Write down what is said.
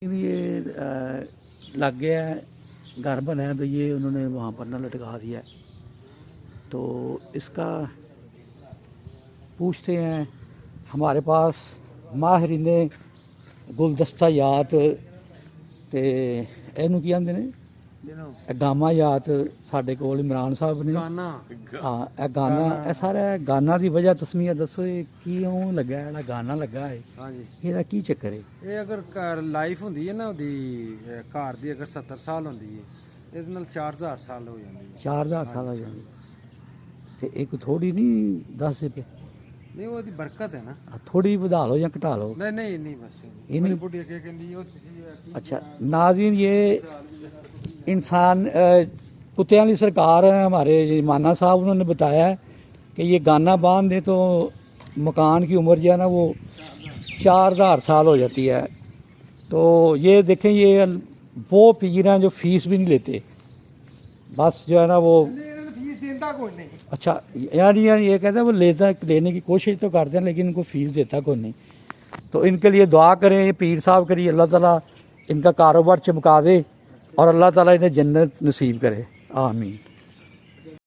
ये लग गया है, घर बना है तो ये उन्होंने वहाँ पर ना लटका दिया है। तो इसका पूछते हैं हमारे पास माहरीन गुलदस्ता ते इनू की आंदे ने गामा साडे कोल इमरान साहब ने हाँ ए गाना ए सारा गाना की वजह तस्मीर दसो ये क्यों लगा है गाना लगा है ये की चक्कर है। ये अगर लाइफ होंदी है ना ओदी घर दी अगर 70 साल होंदी है ਇਹਦੇ ਨਾਲ 4000 ਸਾਲ ਹੋ ਜਾਂਦੀ ਹੈ 4000 ਸਾਲ ਹੋ ਜਾਂਦੀ ਤੇ ਇੱਕ ਥੋੜੀ ਨਹੀਂ ਦੱਸਦੇ ਪਏ ਨਹੀਂ ਉਹਦੀ ਬਰਕਤ ਹੈ ਨਾ थोड़ी ਵਧਾ ਲਓ ਜਾਂ ਘਟਾ ਲਓ नहीं नहीं नहीं बस ये नहीं बुढ़िया क्या कहती है अच्छा नाज़रीन ये इंसान कुत्तियां वाली सरकार है हमारे माना साहब उन्होंने बताया है कि ये गाना बांध दे तो मकान की उम्र जो है ना वो 4000 साल हो जाती है। तो ये देखें ये वो पीर हैं जो फीस भी नहीं लेते, बस जो है ना वो फीस देता कोई नहीं। अच्छा यानी ये कहते हैं वो लेने की कोशिश तो करते हैं लेकिन इनको फीस देता कोई नहीं। तो इनके लिए दुआ करें, ये पीर साहब के लिए अल्लाह ताला इनका कारोबार चमका दे और अल्लाह ताला इन्हें जन्नत नसीब करे, आमीन।